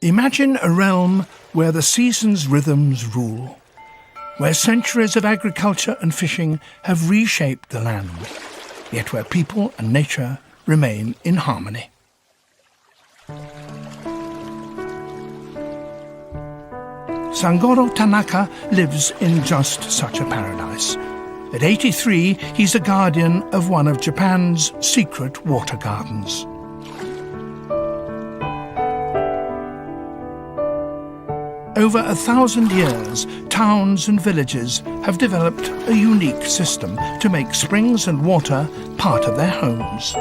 Imagine a realm where the seasons' rhythms rule, where centuries of agriculture and fishing have reshaped the land, yet where people and nature remain in harmony. Sangoro Tanaka lives in just such a paradise. At 83, he's a guardian of one of Japan's secret water gardens. Over 1,000 years, towns and villages have developed a unique system to make springs and water part of their homes.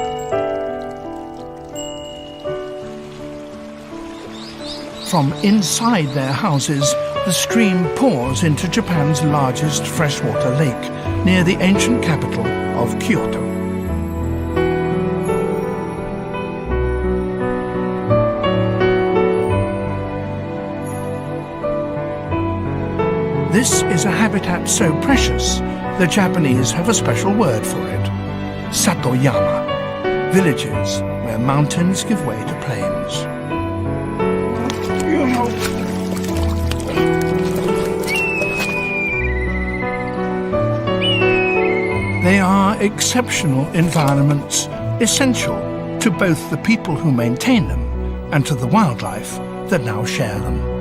From inside their houses, the stream pours into Japan's largest freshwater lake, near the ancient capital of Kyoto. This is a habitat so precious, the Japanese have a special word for it: Satoyama, villages where mountains give way to plains. They are exceptional environments, essential to both the people who maintain them and to the wildlife that now share them.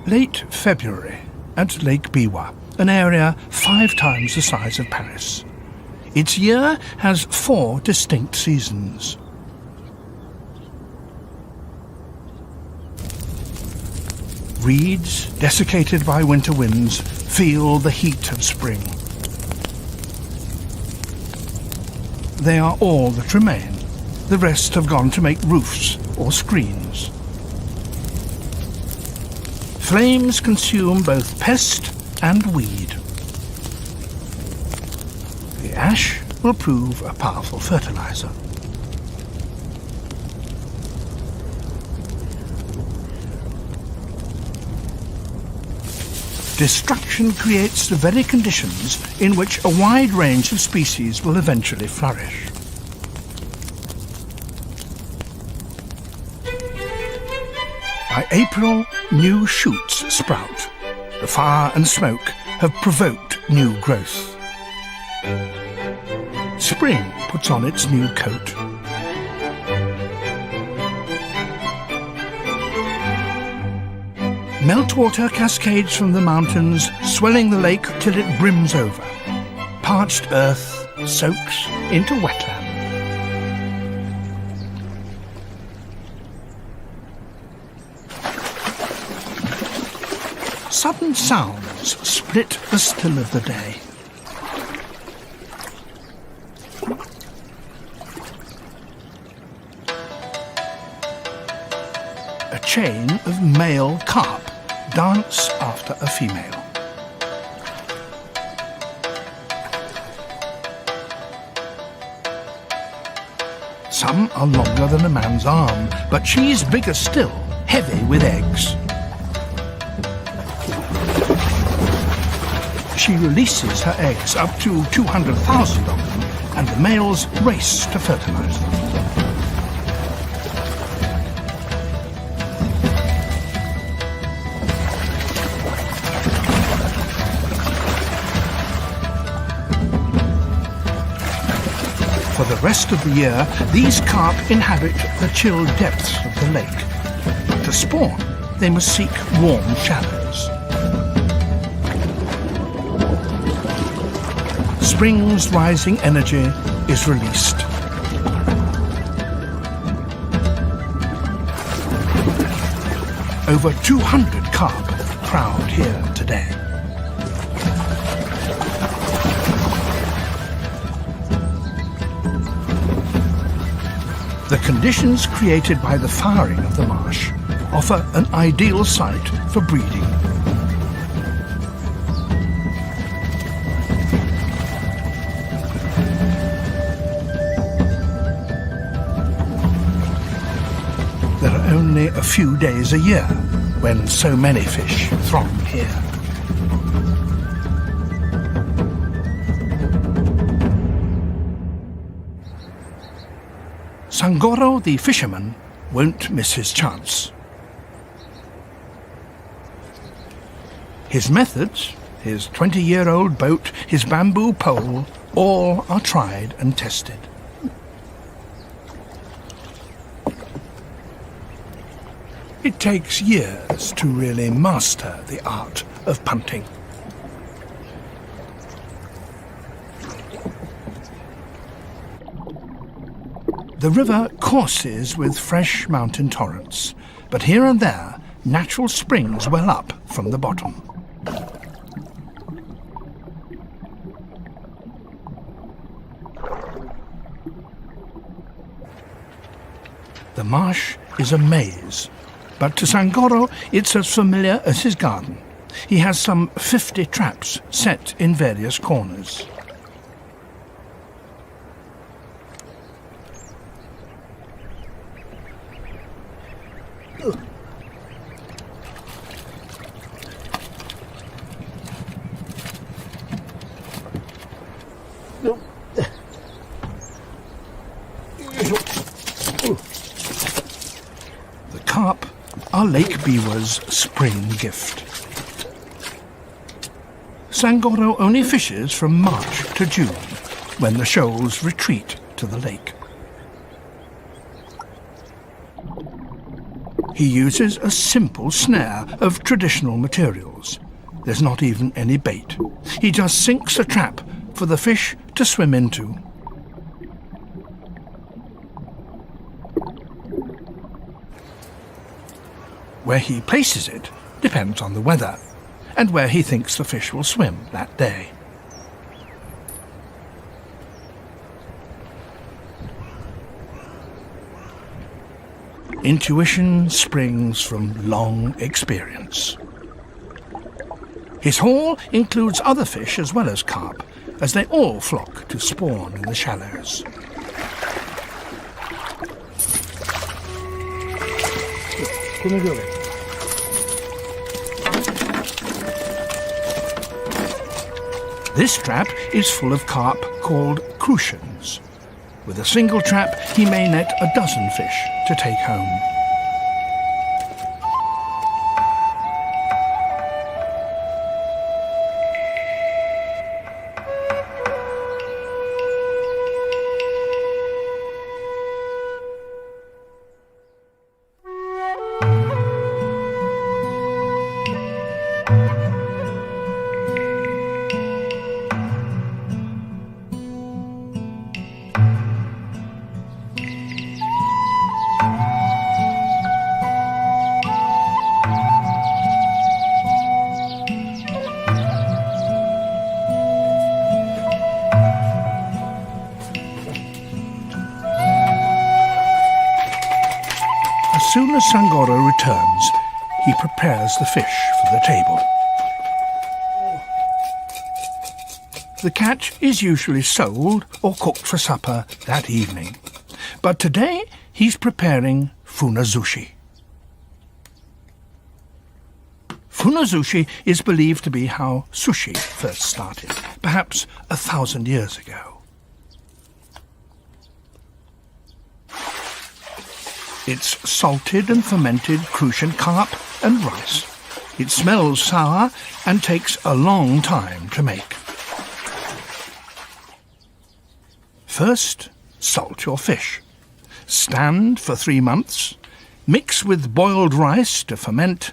Late February at Lake Biwa, an area 5 times the size of Paris. Its year has 4 distinct seasons. Reeds, desiccated by winter winds, feel the heat of spring. They are all that remain. The rest have gone to make roofs or screens. Flames consume both pest and weed. The ash will prove a powerful fertilizer. Destruction creates the very conditions in which a wide range of species will eventually flourish. By April, new shoots sprout. The fire and smoke have provoked new growth. Spring puts on its new coat. Meltwater cascades from the mountains, swelling the lake till it brims over. Parched earth soaks into wetland. Sudden sounds split the still of the day. A chain of male carp dance after a female. Some are longer than a man's arm, but she's bigger still, heavy with eggs. She releases her eggs, up to 200,000 of them, and the males race to fertilize them. For the rest of the year, these carp inhabit the chill depths of the lake. To spawn, they must seek warm shallows. Spring's rising energy is released. Over 200 carp crowd here today. The conditions created by the flowering of the marsh offer an ideal site for breeding. There are only only a few days a year, when so many fish throng here. Sangoro the fisherman won't miss his chance. His methods, his 20-year-old boat, his bamboo pole, all are tried and tested. It takes years to really master the art of punting. The river courses with fresh mountain torrents, but here and there natural springs well up from the bottom. The marsh is a maze, but to Sangoro it's as familiar as his garden. He has some 50 traps set in various corners. The carp are Lake Biwa's spring gift. Sangoro only fishes from March to June, when the shoals retreat to the lake. He uses a simple snare of traditional materials. There's not even any bait. He just sinks a trap for the fish to swim into. Where he places it depends on the weather and where he thinks the fish will swim that day. Intuition springs from long experience. His haul includes other fish as well as carp, as they all flock to spawn in the shallows. This trap is full of carp called crucians. With a single trap, he may net a dozen fish to take home. As soon as Sangoro returns, he prepares the fish for the table. The catch is usually sold or cooked for supper that evening. But today he's preparing funazushi. Funazushi is believed to be how sushi first started, perhaps 1,000 years ago. It's salted and fermented crucian carp and rice. It smells sour and takes a long time to make. First, salt your fish. Stand for 3 months. Mix with boiled rice to ferment.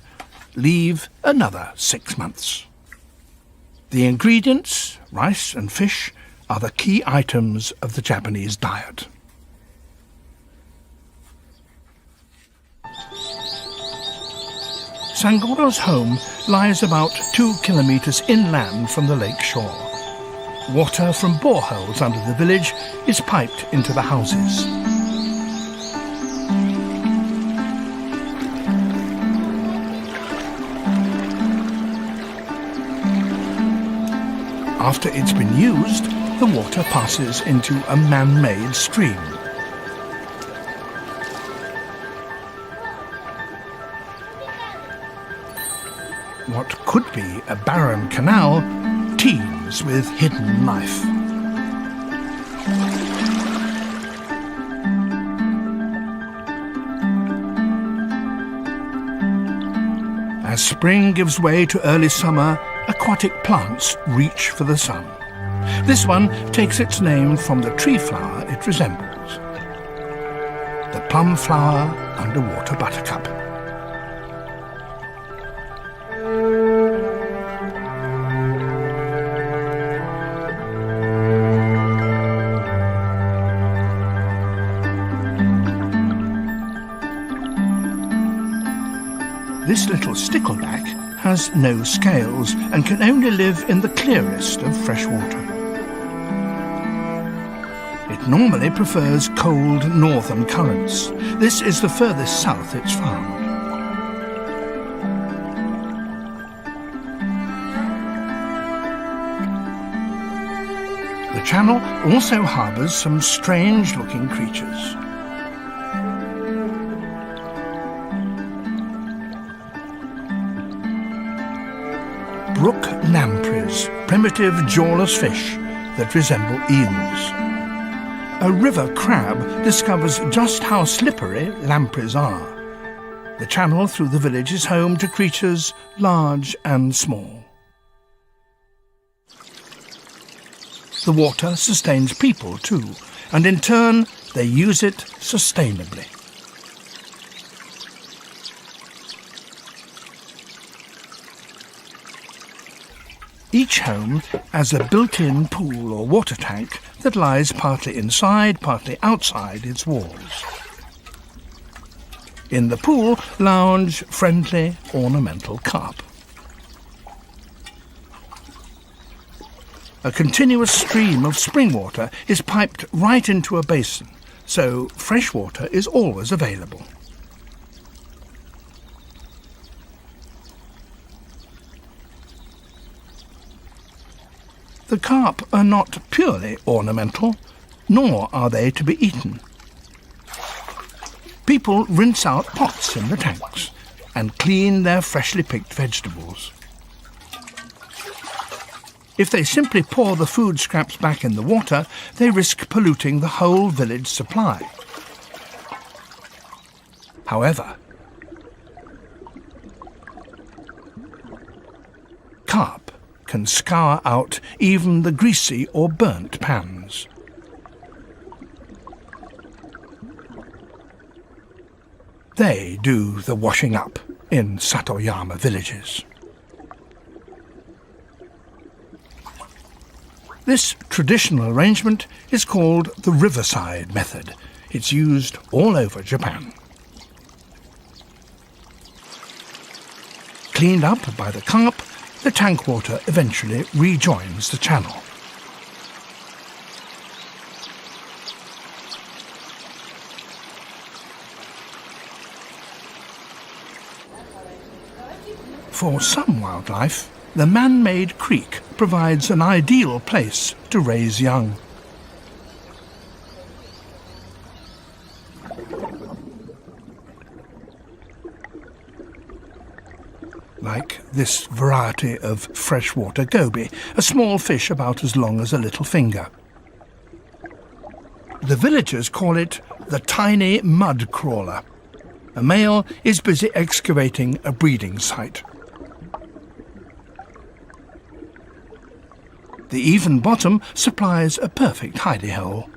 Leave another 6 months. The ingredients, rice and fish, are the key items of the Japanese diet. Sangoro's home lies about 2 kilometers inland from the lake shore. Water from boreholes under the village is piped into the houses. After it's been used, the water passes into a man-made stream. What could be a barren canal teems with hidden life. As spring gives way to early summer, aquatic plants reach for the sun. This one takes its name from the tree flower it resembles, the plum flower underwater buttercup. This little stickleback has no scales and can only live in the clearest of fresh water. It normally prefers cold northern currents. This is the furthest south it's found. The channel also harbours some strange-looking creatures. Brook lampreys, primitive jawless fish that resemble eels. A river crab discovers just how slippery lampreys are. The channel through the village is home to creatures large and small. The water sustains people too, and in turn they use it sustainably. Each home has a built-in pool or water tank that lies partly inside, partly outside its walls. In the pool lounge friendly, ornamental carp. A continuous stream of spring water is piped right into a basin, so fresh water is always available. The carp are not purely ornamental, nor are they to be eaten. People rinse out pots in the tanks and clean their freshly picked vegetables. If they simply pour the food scraps back in the water, they risk polluting the whole village supply. However, carp can scour out even the greasy or burnt pans. They do the washing up in Satoyama villages. This traditional arrangement is called the riverside method. It's used all over Japan. Cleaned up by the carp, the tank water eventually rejoins the channel. For some wildlife, the man-made creek provides an ideal place to raise young. Like this variety of freshwater goby, a small fish about as long as a little finger. The villagers call it the tiny mud crawler. A male is busy excavating a breeding site. The even bottom supplies a perfect hidey hole.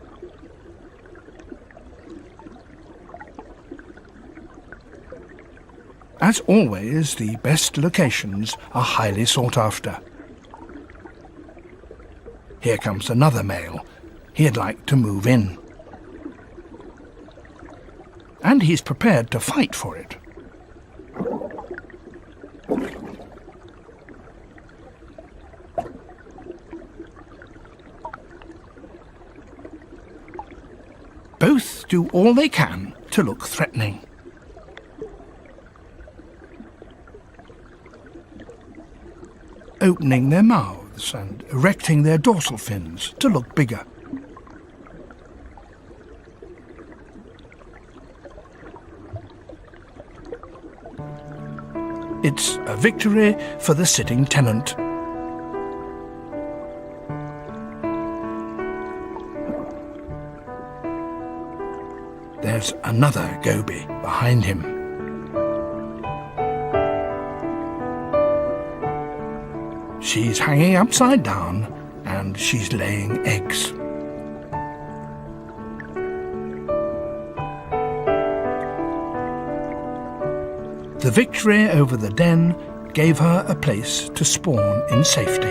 As always, the best locations are highly sought after. Here comes another male. He'd like to move in. And he's prepared to fight for it. Both do all they can to look threatening. Opening their mouths and erecting their dorsal fins to look bigger. It's a victory for the sitting tenant. There's another goby behind him. She's hanging upside down and she's laying eggs. The victory over the den gave her a place to spawn in safety.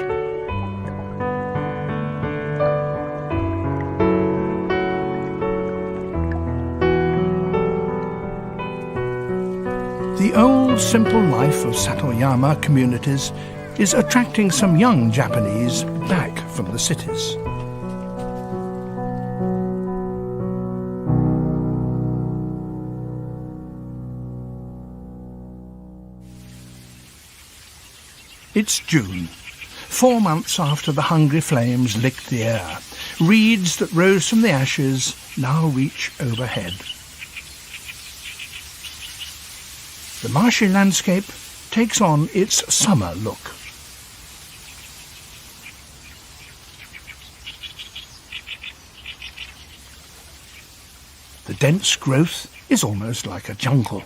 The old, simple life of Satoyama communities is attracting some young Japanese back from the cities. It's June, 4 months after the hungry flames licked the air. Reeds that rose from the ashes now reach overhead. The marshy landscape takes on its summer look. The dense growth is almost like a jungle.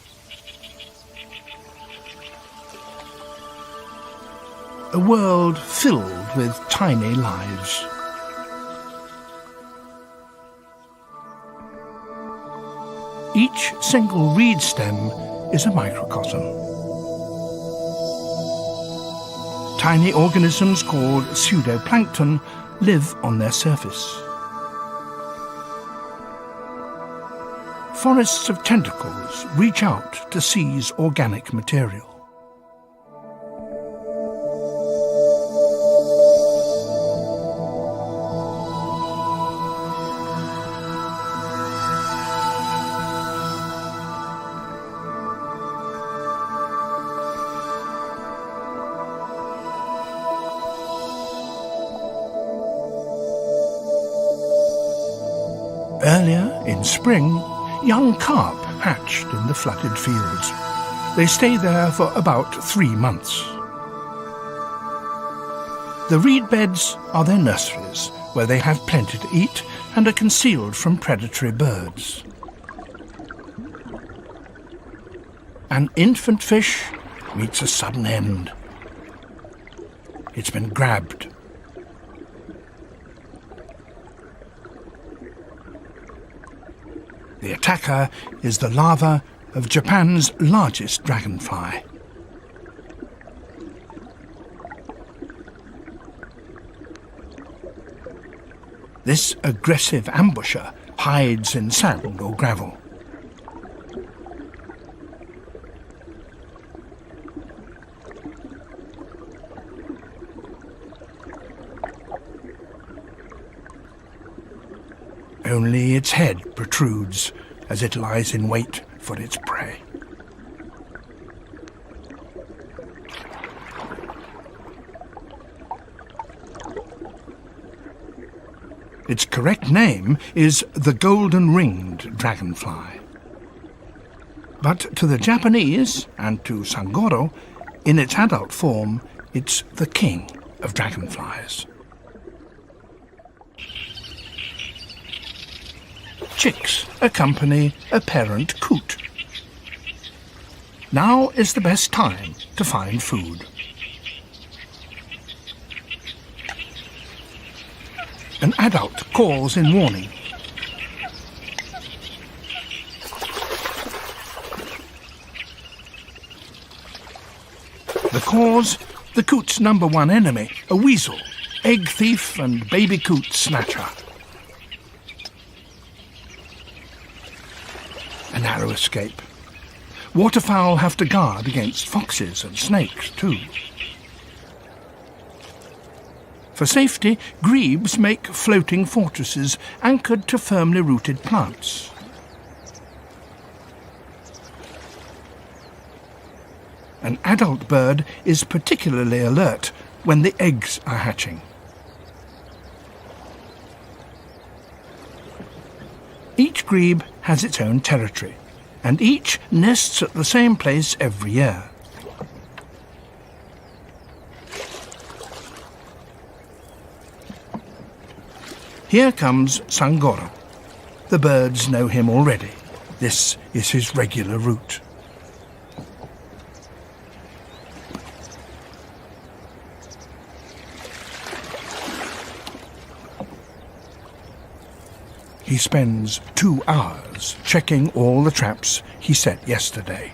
A world filled with tiny lives. Each single reed stem is a microcosm. Tiny organisms called pseudoplankton live on their surface. Forests of tentacles reach out to seize organic material. Earlier, in spring, young carp hatched in the flooded fields. They stay there for about 3 months. The reed beds are their nurseries, where they have plenty to eat and are concealed from predatory birds. An infant fish meets a sudden end. It's been grabbed. The attacker is the larva of Japan's largest dragonfly. This aggressive ambusher hides in sand or gravel. Only its head protrudes as it lies in wait for its prey. Its correct name is the golden-ringed dragonfly. But to the Japanese, and to Sangoro, in its adult form, it's the king of dragonflies. Chicks accompany a parent coot. Now is the best time to find food. An adult calls in warning. The cause? The coot's number one enemy, a weasel, egg thief and baby coot snatcher. A narrow escape. Waterfowl have to guard against foxes and snakes too. For safety, grebes make floating fortresses anchored to firmly rooted plants. An adult bird is particularly alert when the eggs are hatching. Each grebe has its own territory, and each nests at the same place every year. Here comes Sangoro. The birds know him already. This is his regular route. He spends 2 hours checking all the traps he set yesterday.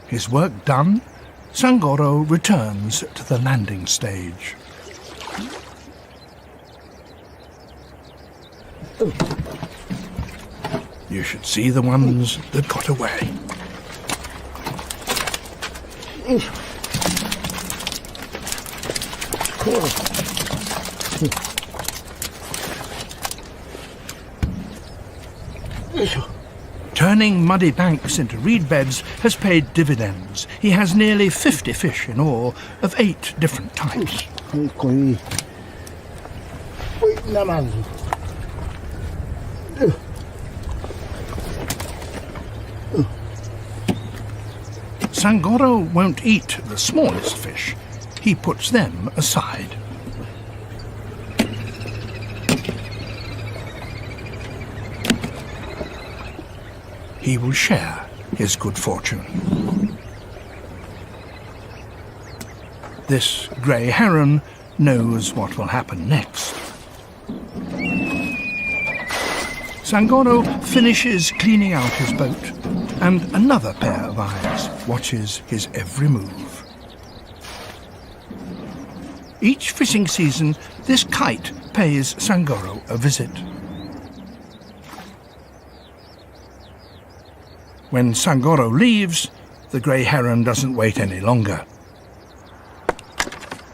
His work done, Sangoro returns to the landing stage. You should see the ones that got away. Turning muddy banks into reed beds has paid dividends. He has nearly 50 fish in all, of 8 different types. Sangoro won't eat the smallest fish. He puts them aside. He will share his good fortune. This grey heron knows what will happen next. Sangoro finishes cleaning out his boat, and another pair of eyes watches his every move. Each fishing season, this kite pays Sangoro a visit. When Sangoro leaves, the grey heron doesn't wait any longer.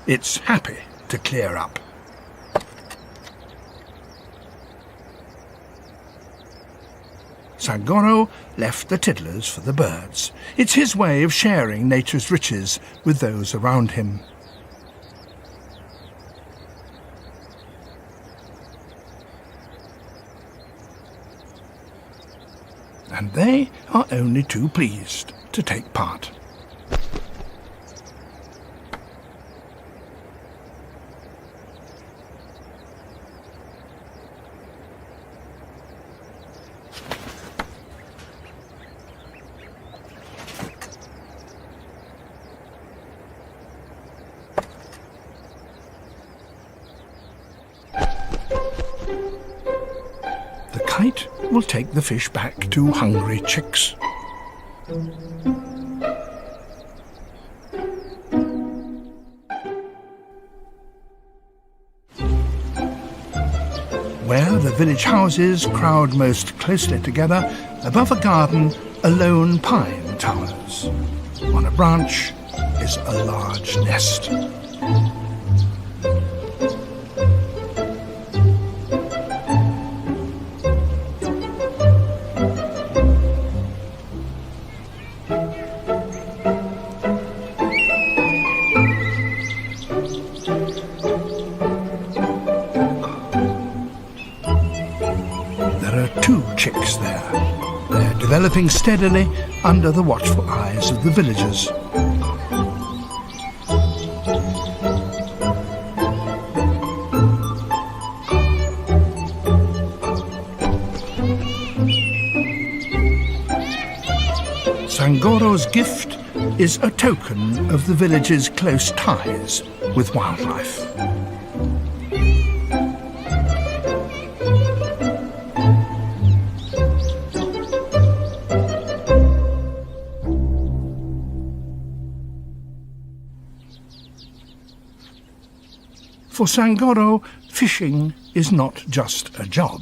It's happy to clear up. Sangoro left the tiddlers for the birds. It's his way of sharing nature's riches with those around him. And they are only too pleased to take part. The kite will take the fish back to hungry chicks. Where the village houses crowd most closely together, above a garden, a lone pine towers. On a branch is a large nest. There are 2 chicks there. They're developing steadily under the watchful eyes of the villagers. Sangoro's gift is a token of the village's close ties with wildlife. For Sangoro, fishing is not just a job.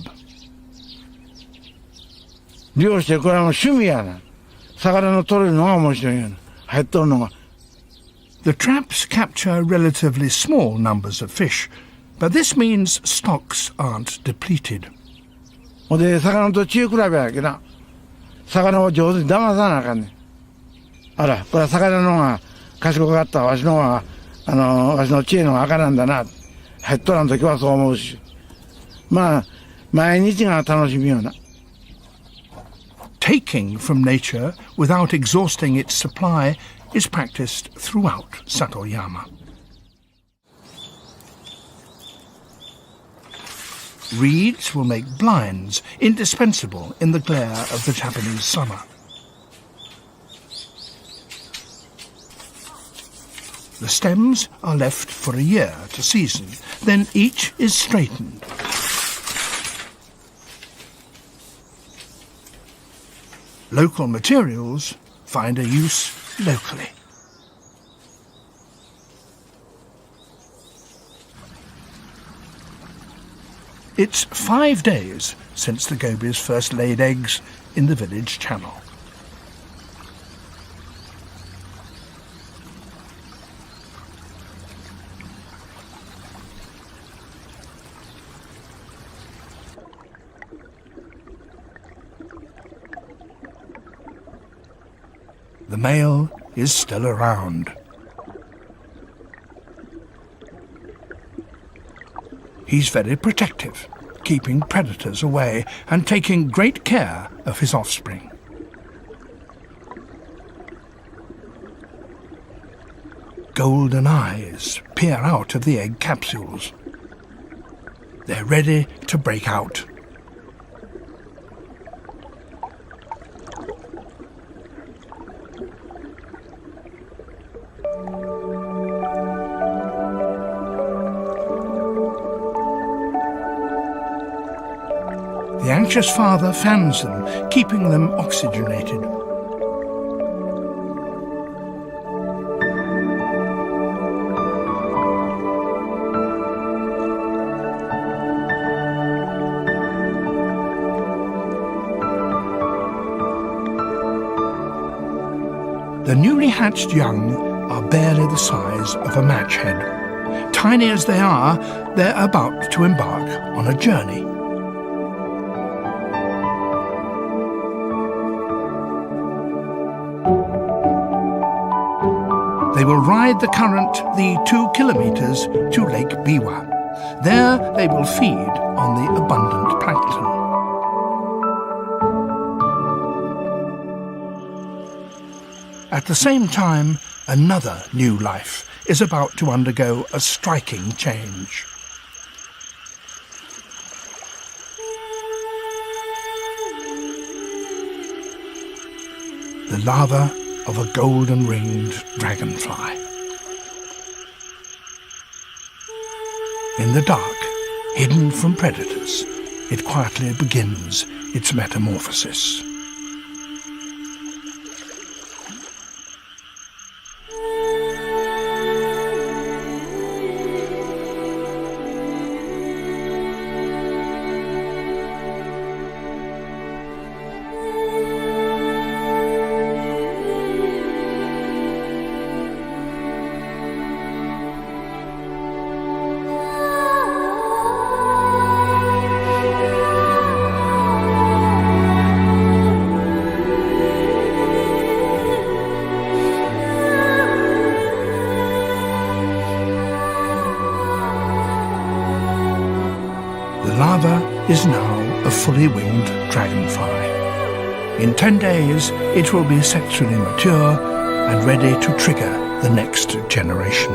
漁してこれはもう趣味やな。魚の取るのが面白いんやな。入っとるのが。The traps capture relatively small numbers of fish, but this means stocks aren't depleted. ほんで魚と知恵比べやけな。魚を上手に騙さなあかんねん。あら、これは魚の方が賢かった。わしの方がわしの知恵の方が赤なんだな。入っとらん時はそう思うし。まあ毎日が楽しみよな。Taking from nature without exhausting its supply is practiced throughout Satoyama. Reeds will make blinds, indispensable in the glare of the Japanese summer. The stems are left for a year to season, then each is straightened. Local materials find a use locally. It's 5 days since the gobies first laid eggs in the village channel. The male is still around. He's very protective, keeping predators away and taking great care of his offspring. Golden eyes peer out of the egg capsules. They're ready to break out. The anxious father fans them, keeping them oxygenated. The newly hatched young are barely the size of a match head. Tiny as they are, they're about to embark on a journey. They will ride the current the 2 kilometers to Lake Biwa. There they will feed on the abundant plankton. At the same time, another new life is about to undergo a striking change. The larva of a golden-ringed dragonfly. In the dark, hidden from predators, it quietly begins its metamorphosis. The larva is now a fully winged dragonfly. In 10 days, it will be sexually mature and ready to trigger the next generation.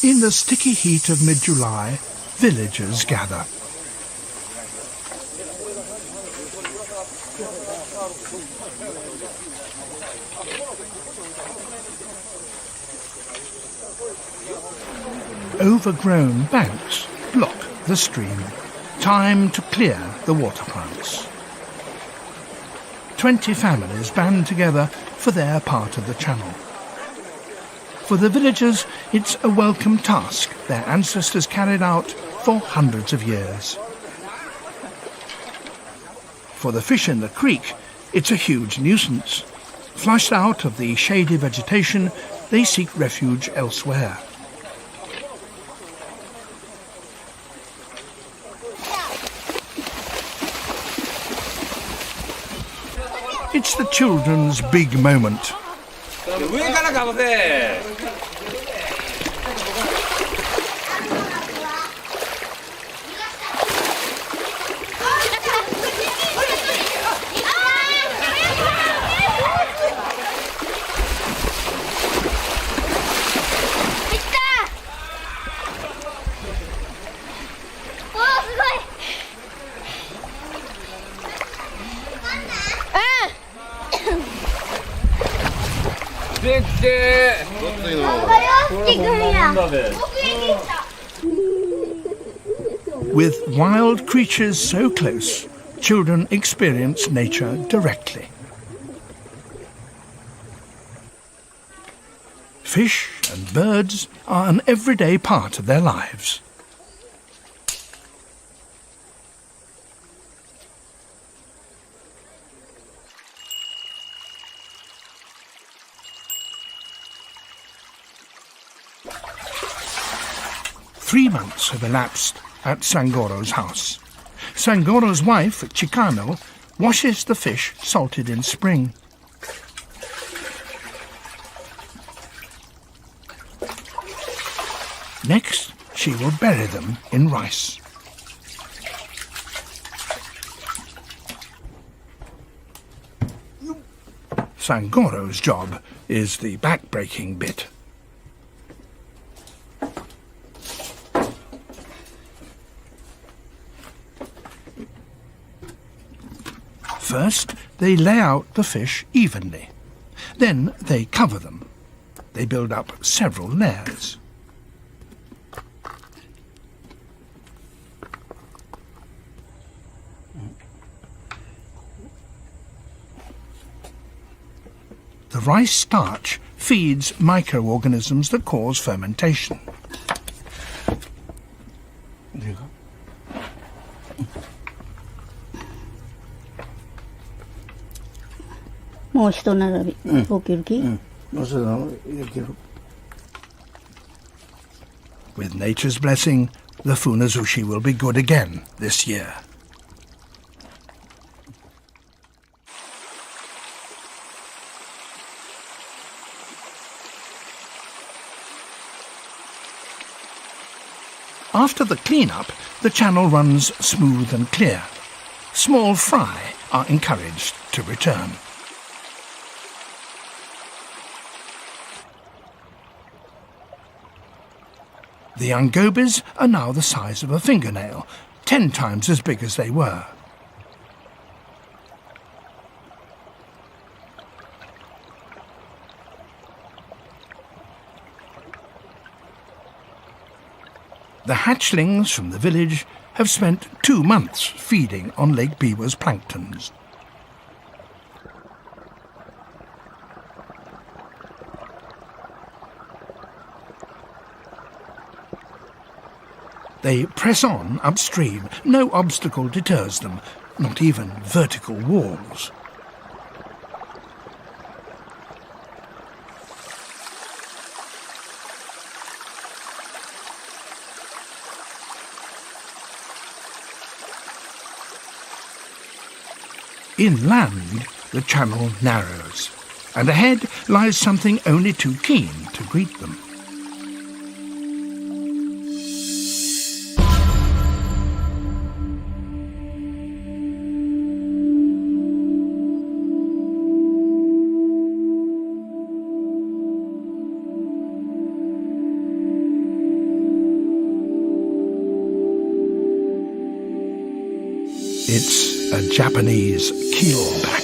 In the sticky heat of mid-July, villagers gather. Overgrown banks block the stream. Time to clear the water plants. 20 families band together for their part of the channel. For the villagers, it's a welcome task their ancestors carried out for hundreds of years. For the fish in the creek, it's a huge nuisance. Flushed out of the shady vegetation, they seek refuge elsewhere. It's the children's big moment. With wild creatures so close, children experience nature directly. Fish and birds are an everyday part of their lives. Three months have elapsed at Sangoro's house. Sangoro's wife, Chicano, washes the fish salted in spring. Next, she will bury them in rice. Sangoro's job is the back-breaking bit. First, they lay out the fish evenly. Then they cover them. They build up several layers. The rice starch feeds microorganisms that cause fermentation. With nature's blessing, the funazushi will be good again this year. After the clean-up, the channel runs smooth and clear. Small fry are encouraged to return. The young gobies are now the size of a fingernail, 10 times as big as they were. The hatchlings from the village have spent 2 months feeding on Lake Biwa's planktons. They press on upstream. No obstacle deters them, not even vertical walls. Inland, the channel narrows, and ahead lies something only too keen to greet them. It's a Japanese keelback.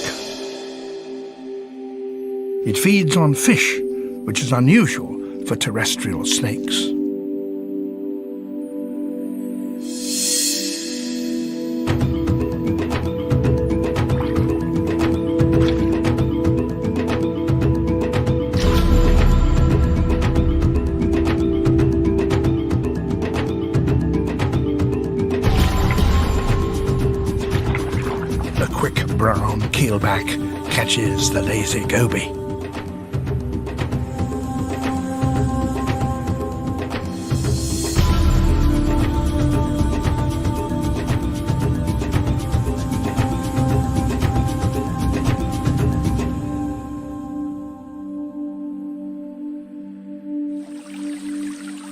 It feeds on fish, which is unusual for terrestrial snakes. keelback catches the lazy goby.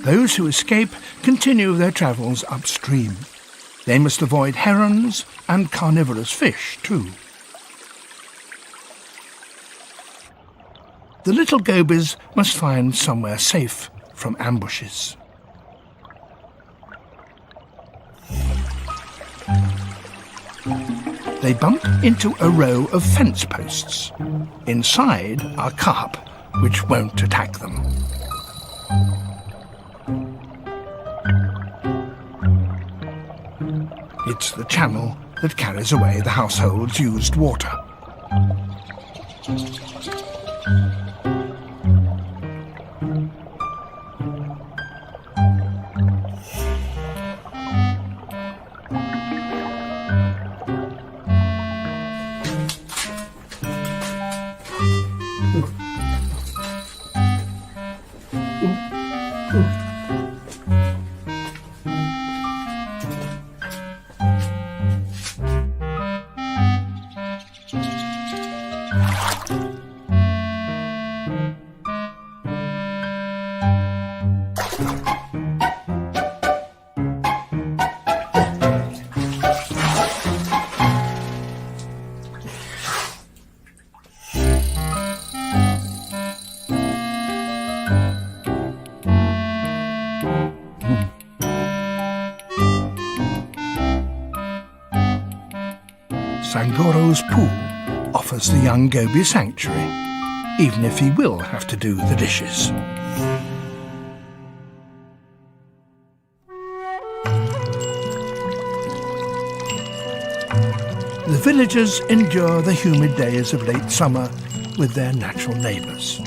Those who escape continue their travels upstream. They must avoid herons and carnivorous fish too. The little gobies must find somewhere safe from ambushes. They bump into a row of fence posts. Inside are carp, which won't attack them. It's the channel that carries away the household's used water. Sangoro's pool offers the young goby sanctuary, even if he will have to do the dishes. The villagers endure the humid days of late summer with their natural neighbours.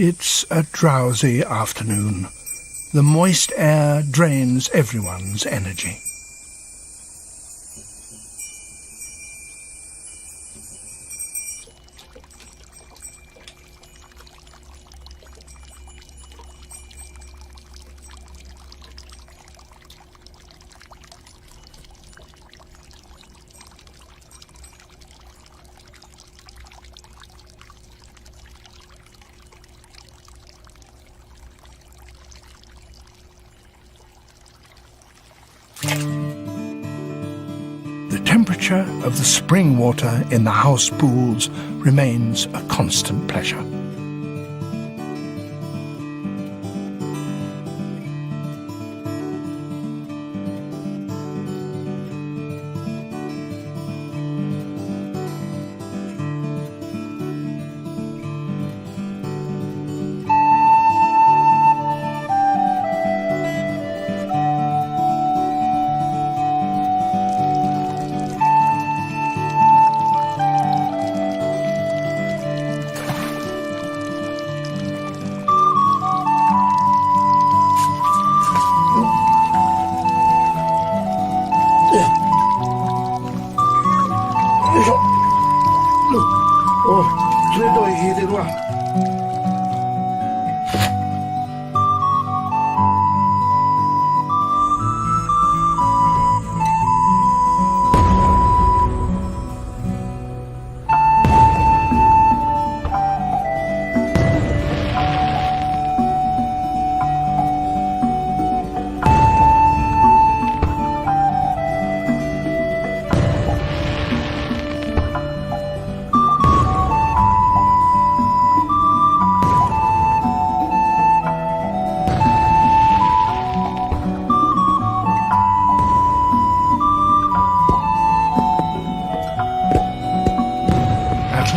It's a drowsy afternoon. The moist air drains everyone's energy. The temperature of the spring water in the house pools remains a constant pleasure.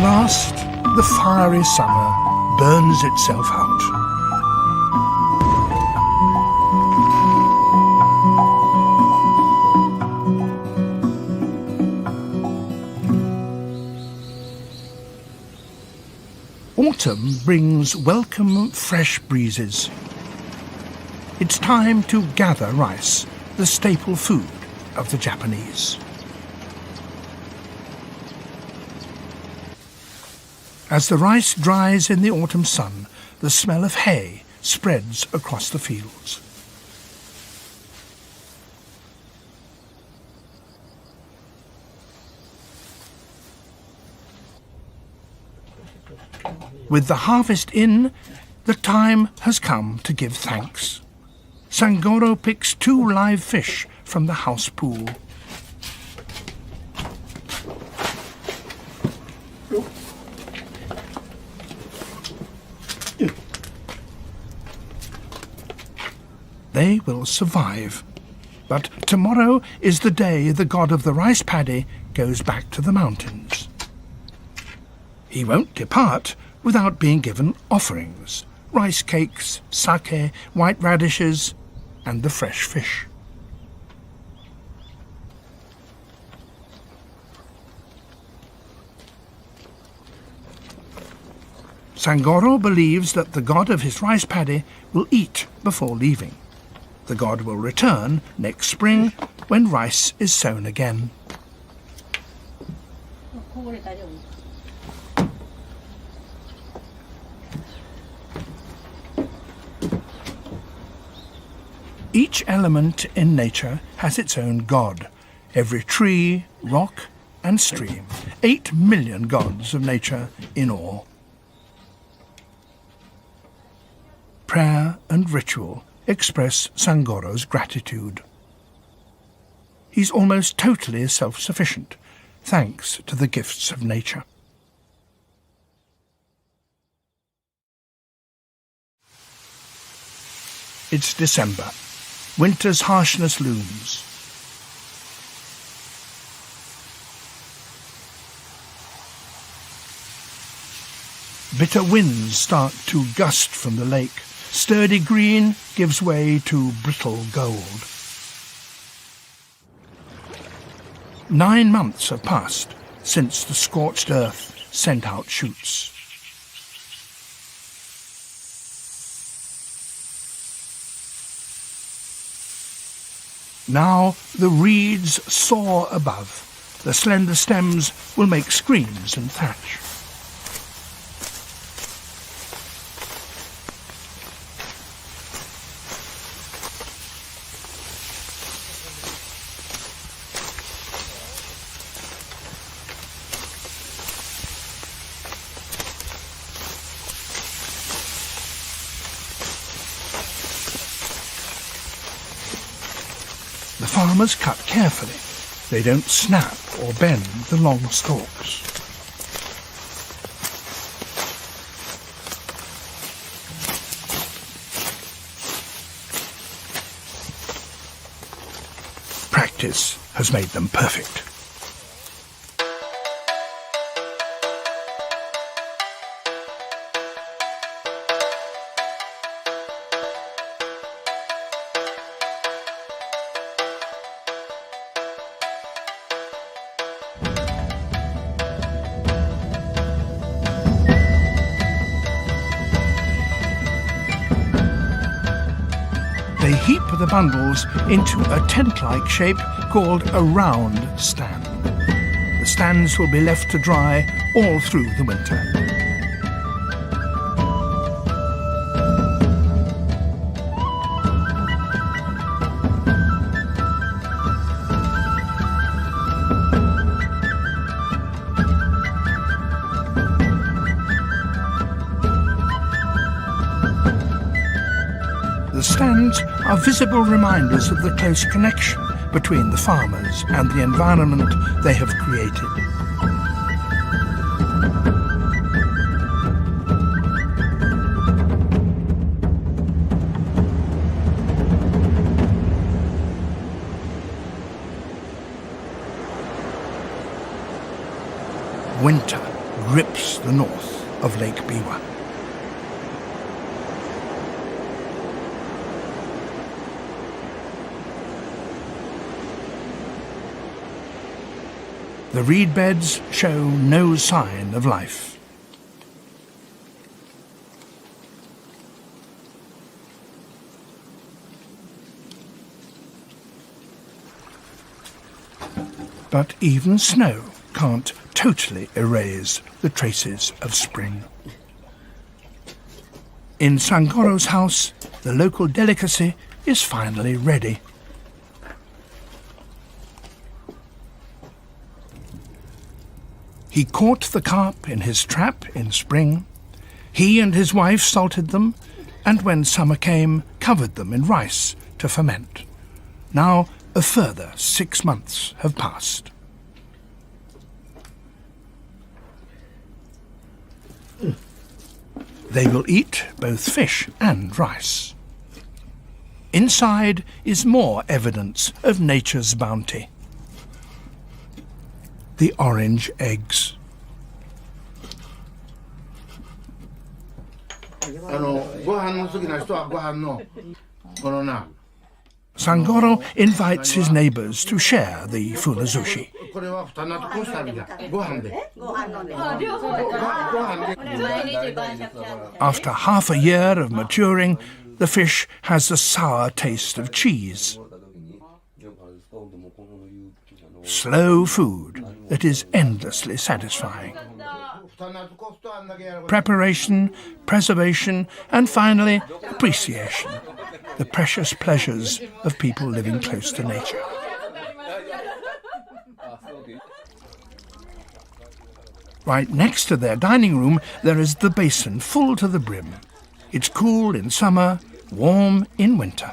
last, the fiery summer burns itself out. Autumn brings welcome fresh breezes. It's time to gather rice, the staple food of the Japanese. As the rice dries in the autumn sun, the smell of hay spreads across the fields. With the harvest in, the time has come to give thanks. Sangoro picks 2 live fish from the house pool. They will survive. But tomorrow is the day the god of the rice paddy goes back to the mountains. He won't depart without being given offerings: rice cakes, sake, white radishes, and the fresh fish. Sangoro believes that the god of his rice paddy will eat before leaving. The god will return next spring when rice is sown again. Each element in nature has its own god. Every tree, rock, and stream. 8 million gods of nature in all. Prayer and ritual express Sangoro's gratitude. He's almost totally self-sufficient, thanks to the gifts of nature. It's December. Winter's harshness looms. Bitter winds start to gust from the lake. Sturdy green gives way to brittle gold. 9 months have passed since the scorched earth sent out shoots. Now the reeds soar above. The slender stems will make screens and thatch. The farmers cut carefully. They don't snap or bend the long stalks. Practice has made them perfect. They heap the bundles into a tent-like shape called a round stand. The stands will be left to dry all through the winter. The stands are visible reminders of the close connection between the farmers and the environment they have created. Winter. grips the north of Lake Biwa. The reed beds show no sign of life. But even snow can't totally erase the traces of spring. In Sangoro's house, the local delicacy is finally ready. He caught the carp in his trap in spring. He and his wife salted them, and when summer came, covered them in rice to ferment. Now a further 6 months have passed. They will eat both fish and rice. Inside is more evidence of nature's bounty. The orange eggs. Sangoro invites his neighbors to share the fulazushi. After half a year of maturing, the fish has the sour taste of cheese. Slow food that is endlessly satisfying. Preparation, preservation, and finally, appreciation. The precious pleasures of people living close to nature. Right next to their dining room, there is the basin full to the brim. It's cool in summer, warm in winter.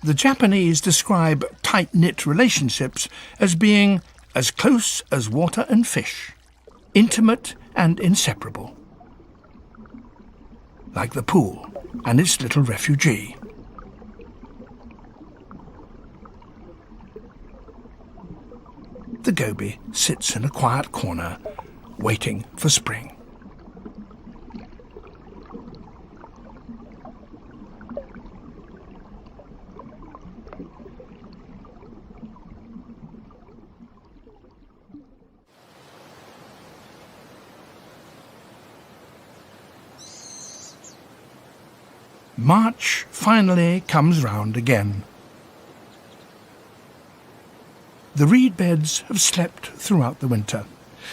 The Japanese describe tight-knit relationships as being as close as water and fish, intimate and inseparable. Like the pool and its little refugee. The goby sits in a quiet corner, waiting for spring. March finally comes round again. The reed beds have slept throughout the winter.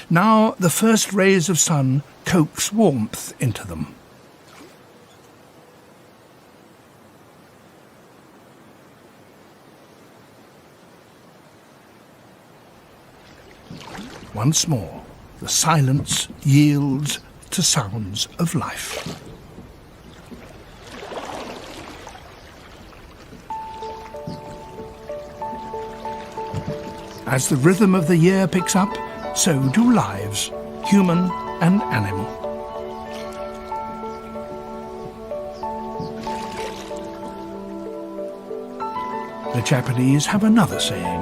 Now the first rays of sun coax warmth into them. Once more, the silence yields to sounds of life. As the rhythm of the year picks up, so do lives, human and animal. The Japanese have another saying,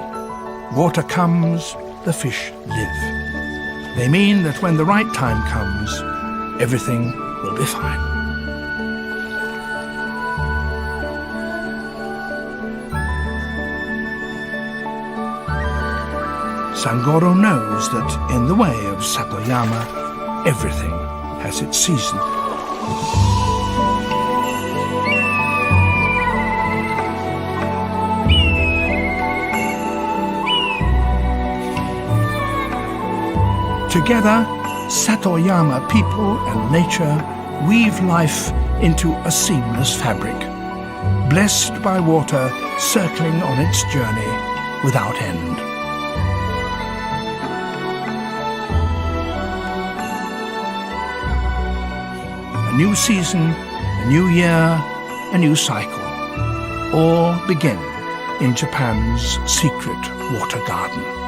water comes, the fish live. They mean that when the right time comes, everything will be fine. Sangoro knows that in the way of Satoyama, everything has its season. Together, Satoyama people and nature weave life into a seamless fabric, blessed by water circling on its journey without end. A new season, a new year, a new cycle, all begin in Japan's secret water garden.